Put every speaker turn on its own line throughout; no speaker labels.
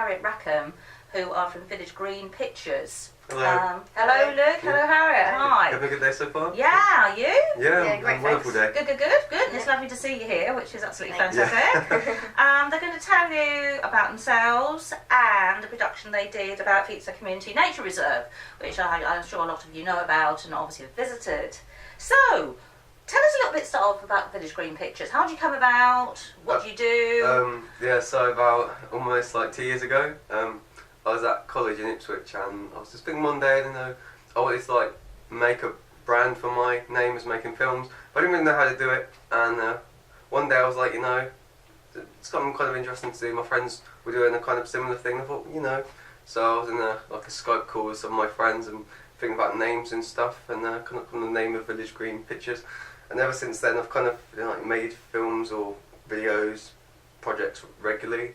Harriet Rackham, who are from Village Green Pictures.
Hello.
Hello, Luke. Hello, Harriet. Hi.
Having a good day so far?
Yeah, are you?
Yeah,
great,
wonderful day.
Good. And it's lovely to see you here, which is absolutely fantastic. They're going to tell you about themselves and the production they did about Felixstowe Community Nature Reserve, which I'm sure a lot of you know about and obviously have visited. So, tell us a little bit sort of about Village Green Pictures. How did you come about? What do you do?
So about almost like 2 years ago, I was at college in Ipswich and I was just thinking one day, I wanted to like make a brand for my name as making films, but I didn't really know how to do it. And one day I was like, it's something kind of interesting to do. My friends were doing a kind of similar thing. I thought, so I was in a Skype call with some of my friends and thinking about names and stuff, and kind of the name of Village Green Pictures. And ever since then, I've kind of made films or videos, projects regularly.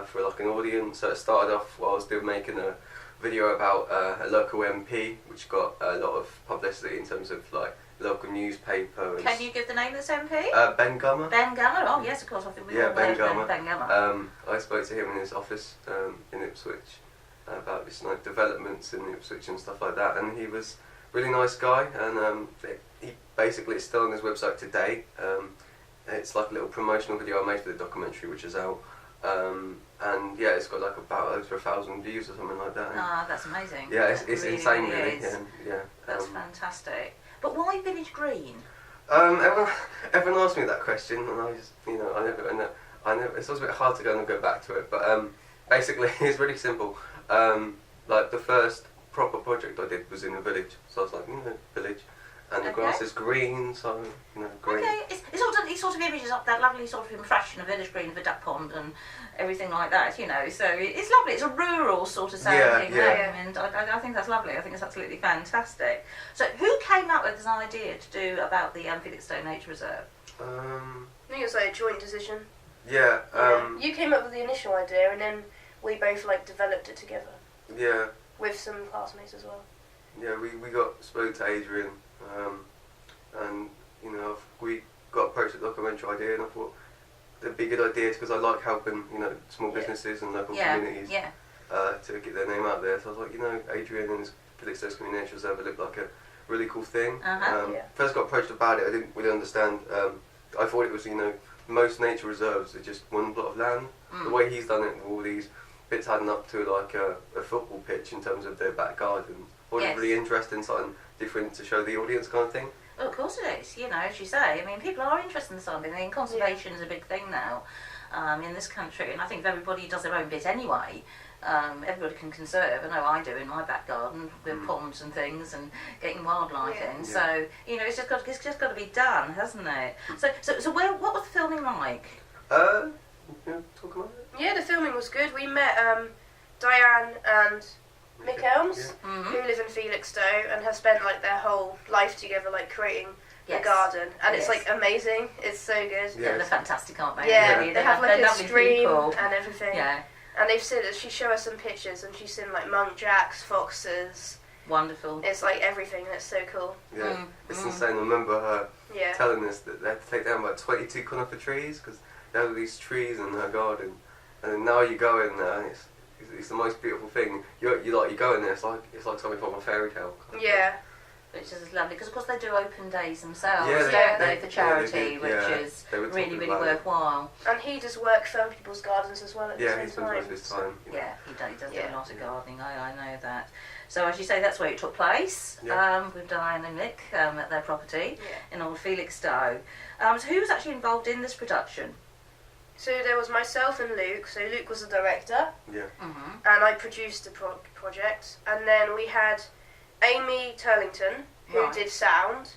For like an audience. So it started off while I was making a video about a local MP, which got a lot of publicity in terms of like local newspaper.
Can you give the name of this MP?
Ben Gummer.
Ben Gummer. Oh yes, of course. I think we all know Ben Gummer.
I spoke to him in his office in Ipswich about this like developments in Ipswich and stuff like that, and he was a really nice guy. And he basically, it's still on his website today. It's like a little promotional video I made for the documentary, which is out. And yeah, it's got like about over 1,000 views or something like that.
That's amazing.
Yeah, it's
really,
insane,
really.
Yeah.
That's fantastic. But why Village Green?
Everyone asked me that question, and I just, I never. It's always a bit hard to go back to it. But basically, it's really simple. Like the first proper project I did was in a village, so I was like, village. And the grass is green, so, green.
Okay, it's all these sort of images up that lovely sort of impression of Village Green, of a duck pond and everything like that, so it's lovely. It's a rural sort of sounding name, and I think that's lovely. I think it's absolutely fantastic. So who came up with this idea to do about the Felixstowe Nature Reserve?
I think it was like a joint decision.
Yeah.
You came up with the initial idea, and then we both developed it together.
Yeah.
With some classmates as well.
Yeah, we spoke to Adrian, and we got approached with the documentary idea, and I thought it'd be a good idea because I like helping small businesses and local communities to get their name out there. So I was like, Adrian and his Felixstowe Community Nature Reserve looked like a really cool thing. First got approached about it, I didn't really understand. I thought it was most nature reserves are just one plot of land. The way he's done it with all these bits adding up to like a football pitch in terms of their back garden. I thought it was really interesting, something different to show the audience kind of thing.
Well, of course it is, as you say. I mean, people are interested in something. I mean, conservation is a big thing now in this country, and I think if everybody does their own bit anyway, everybody can conserve. I know I do in my back garden with ponds and things and getting wildlife in. So, it's just got to be done, hasn't it? So what was the filming like?
Talk about it?
Yeah, the filming was good. We met Diane and Mick Elms, who live in Felixstowe and have spent their whole life together creating the garden, and it's amazing. It's so good.
Yeah, they're fantastic, aren't they?
Yeah,
really.
they have a stream
people.
and everything.
Yeah,
and they've said she showed us some pictures, and she's seen muntjacs, foxes.
Wonderful.
It's everything. It's so cool.
Yeah, it's insane. I remember her telling us that they had to take down about 22 conifer trees because there were these trees in her garden, and then now you go in there, and it's the most beautiful thing. You go in there, it's like something from a fairy tale.
Yeah.
Which is lovely, because of course they do open days themselves,
don't
they for charity, which is really worthwhile.
And he does work for people's gardens as well at the same time.
Yeah, he spends most of his time.
Yeah, he does do a lot of gardening, I know that. So as you say, that's where it took place, with Diane and Nick at their property in Old Felixstowe. So who was actually involved in this production?
So there was myself and Luke. So Luke was the director.
Yeah.
And I produced the project. And then we had Amy Turlington, who did sound,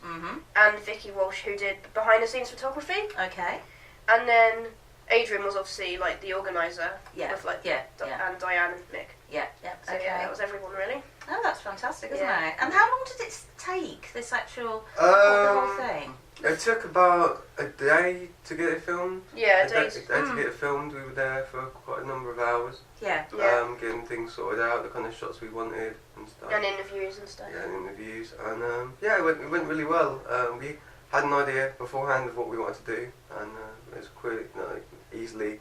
and Vicky Walsh, who did behind-the-scenes photography.
Okay.
And then Adrian was obviously the organizer.
Yeah.
With and Diane and Mick.
Yeah.
So that was everyone really.
Oh, that's fantastic, isn't it? And how long did it take, this actual the whole thing?
It took about a day to get it filmed.
Yeah,
a day to get it filmed. We were there for quite a number of hours.
Yeah.
Getting things sorted out, the kind of shots we wanted and stuff.
And interviews and stuff.
Yeah, and interviews. And it went really well. We had an idea beforehand of what we wanted to do, and it was quite easily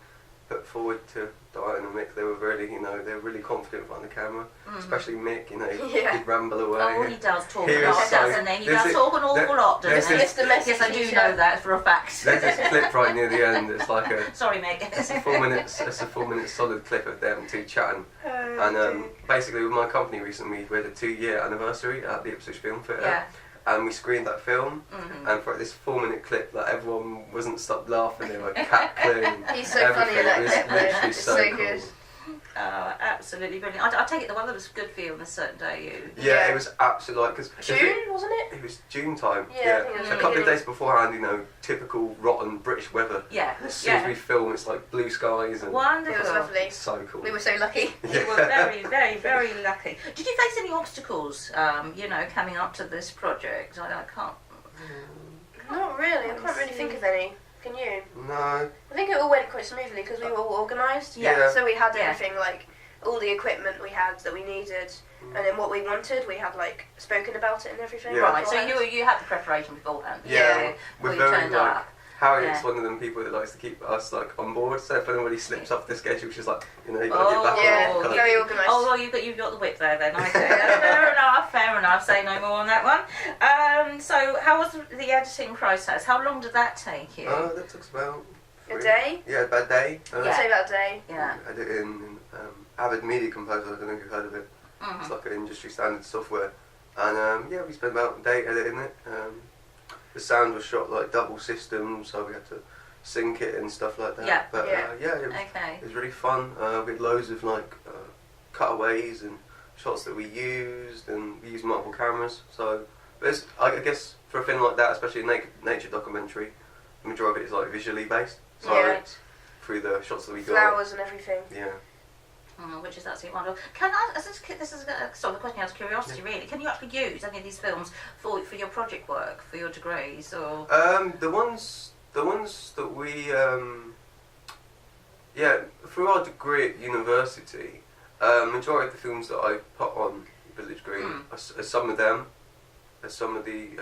put forward to Diane and Mick. They were really, you know, they were really confident behind the camera. Especially Mick, you know, he'd ramble away.
Oh, he does talk
He
a lot,
was
doesn't he? He does talk an awful lot, doesn't he? Yes, I do know that for a fact.
There's this clip right near the end. It's like a
sorry, Mick.
It's a 4 minutes. It's a 4 minute solid clip of them two chatting. And basically, with my company recently, we had a 2-year anniversary at the Ipswich Film Theatre.
Yeah.
And we screened that film, and for this 4 minute clip, like everyone wasn't stopped laughing. They were cackling.
He's so funny in that clip.
Literally
It's
so
so
cool.
good.
Absolutely brilliant. I take it the weather was good for you on a certain day.
Yeah, it was absolutely like because
June, wasn't it?
It was June time.
Yeah, I think it was
a couple of days beforehand. You know, typical rotten British weather.
Yeah.
As soon as we film, it's like blue skies and
wonderful.
It was lovely.
It's so cool.
We were so lucky.
We were very, very, very lucky. Did you face any obstacles? You know, coming up to this project? I can't.
Not really. I can't really think of any. Can you?
No.
I think it all went quite smoothly because we were all organised.
Yeah.
So we had everything, like all the equipment we had that we needed, and then what we wanted, we had like spoken about it and everything.
Yeah.
Right. So you had the preparation beforehand.
Yeah.
Before
We're
you
very
turned
like.
up.
Harriet's one of them people that likes to keep us like on board. So if anybody slips off the schedule, she's like, you know, you got to get back on.
Very organised.
Oh well, you've got the whip there then. I think. Fair enough. Say no more on that one. So how was the editing process? How long did that take you?
That took about
a day.
Yeah, about a day.
I'd say about a day.
Yeah.
I did it in Avid Media Composer. I don't know if you've heard of it. It's like an industry standard software. And we spent about a day editing it. The sound was shot like double system, so we had to sync it and stuff like that.
Yeah.
But it was really fun. We had loads of like cutaways and shots that we used, and we used multiple cameras. So, but I guess for a film like that, especially a nature documentary, the majority of it is like visually based. So through the shots that we got.
Flowers and everything.
Yeah.
Which is absolutely wonderful. Can I? This is a sort of question out of curiosity, really. Can you actually use any of these films for your project work, for your degrees, or?
The ones that we through our degree at university, majority of the films that I put on Village Green are some of them, are some of the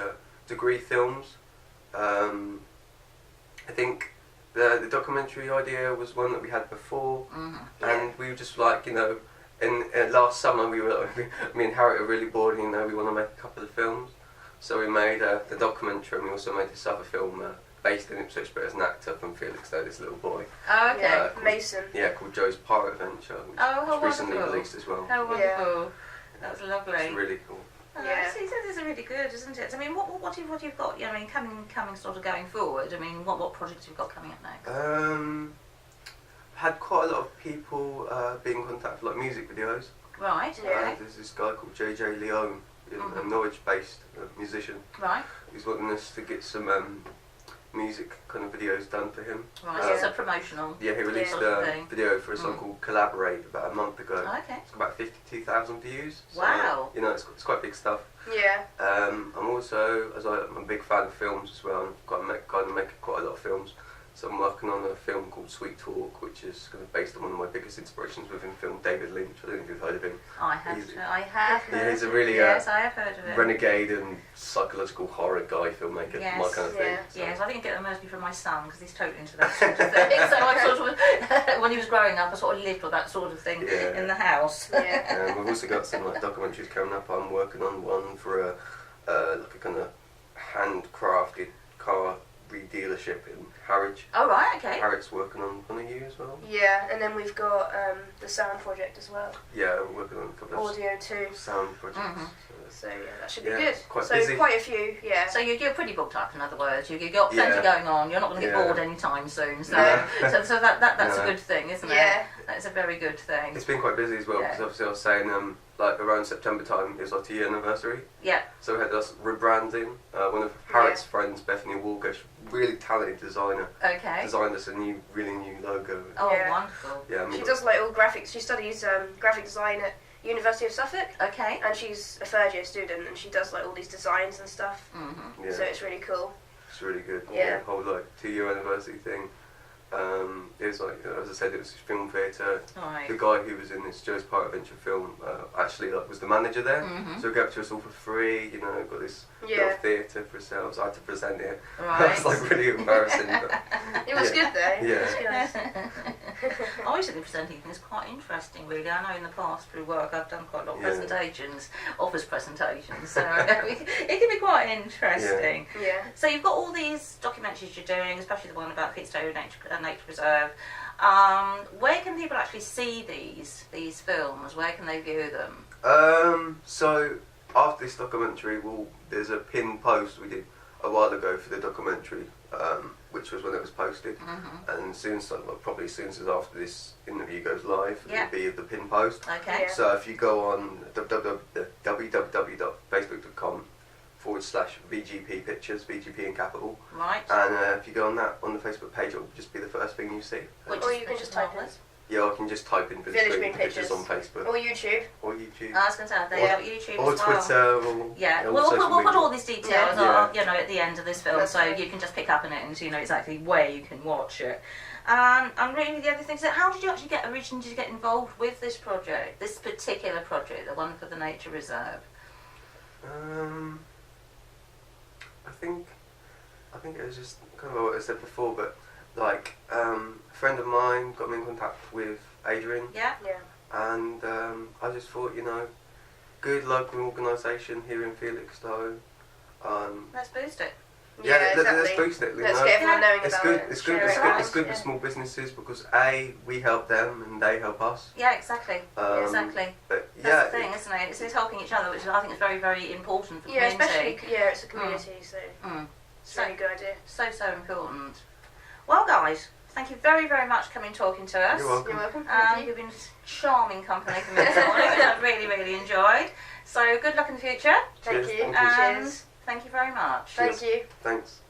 degree films. I think. The documentary idea was one that we had before, and we were just like, you know, in last summer we were, me and Harriet were really bored, and you know, we want to make a couple of films, so we made the documentary, and we also made this other film based in Ipswich, but as an actor from Felixstowe, this little boy.
Oh, okay.
Called Mason.
Yeah, called Joe's Pirate Adventure, which was recently released as well.
How wonderful! That's lovely.
It's really cool.
This is really good, isn't it? I mean, what you've got? I mean, coming sort of going forward. I mean, what projects you've got coming up next?
Had quite a lot of people being in contact for like music videos.
Right. Okay.
There's this guy called JJ Leone, a Norwich-based musician.
Right.
He's wanting us to get some music kind of videos done for him.
Right. So it's a promotional.
Yeah, he released a video for a song called Collaborate about a month ago.
Oh, okay.
It's got about 52,000 views. So,
wow.
You know, it's quite big stuff.
Yeah.
I'm also, I'm a big fan of films as well. I've got to make quite a lot of films. So I'm working on a film called Sweet Talk, which is kind of based on one of my biggest inspirations within film, David Lynch. I don't know if you've heard of him.
I have heard.
Yeah, he's a really
yes, I have heard of it.
renegade and psychological horror guy filmmaker, my kind of thing. So.
Yes, I think I get them mostly from my son because he's totally into that sort of thing. So I sort of, when he was growing up, I sort of lived with that sort of thing in the house.
Yeah.
We've also got some like documentaries coming up. I'm working on one for like a kind of handcrafted car dealership in Harwich.
Oh right, okay.
Harriet's working on one of you as well.
Yeah, and then we've got the sound project as well.
Yeah, I'm working on a couple of
audio too.
Sound projects.
So yeah, that should be good.
Quite busy.
Quite a few, yeah.
So you're pretty booked up, in other words. You've got plenty going on. You're not going to get bored anytime soon. So so that's a good thing, isn't it?
Yeah.
That's a very good thing.
It's been quite busy as well because obviously I was saying like around September time it was our 2-year anniversary.
Yeah.
So we had us rebranding. One of Harriet's friends, Bethany Walker, really talented designer.
Okay.
Designed us a really new logo.
Oh, wonderful.
Yeah.
She does like all graphics. She studies graphic design at University of Suffolk.
Okay.
And she's a third-year student, and she does like all these designs and stuff.
Mm-hmm.
Yeah.
So it's really cool.
It's really good.
Yeah.
The whole like 2-year anniversary thing. It was like, as I said, it was a film theatre.
Right.
The guy who was in this Joe's Pirate Adventure film actually was the manager there, so he gave it to us all for free. Got this little theatre for ourselves. I had to present it.
Right.
It's like really embarrassing. But,
it was good though.
Yeah.
It was good.
I always think the presenting thing is quite interesting, really. I know in the past through work I've done quite a lot of presentations, office presentations, so it can be quite interesting.
Yeah.
So you've got all these documentaries you're doing, especially the one about Fitzgerald Nature Reserve. Where can people actually see these films? Where can they view them?
So after this documentary, there's a pinned post we did a while ago for the documentary, which was when it was posted, and probably as soon as after this interview goes live, it'll be the pinned post.
Okay.
Yeah.
So if you go on www.facebook.com/VGP Pictures, VGP in capital,
Right.
and if you go on the Facebook page, it'll just be the first thing you see.
Or you can just type in.
Yeah, I can just type in Village Green Pictures on Facebook.
Or YouTube.
Or YouTube.
I was going to say, they have YouTube
or
as well.
Twitter.
We'll put all these details at the end of this film,
That's
so
right.
you can just pick up on it and so you know exactly where you can watch it. And really the other thing is, how did you actually get involved with this project, this particular project, the one for the Nature Reserve?
I think it was just kind of what I said before, but like a friend of mine got me in contact with Adrian.
Yeah.
Yeah.
And I just thought, good local organisation here in Felixstowe.
Let's boost it.
Yeah, exactly.
Let's boost it.
Let's get everyone knowing
it's
about
good.
it.
It's good. It's good for small businesses because we help them and they help us.
Yeah, exactly. Exactly.
But
That's the thing, isn't it? It's helping each other, which I think is very, very important for the community.
Especially it's a community, so it's a really good idea.
So important. Well, guys, thank you very, very much for coming and talking to us.
You're welcome.
You're welcome. Thank you.
You've been charming company for me this morning, which I've really, really enjoyed. So good luck in the future.
Thank
Cheers.
you.
Thank you.
And
Cheers.
thank you very much.
Thank you.
Thanks.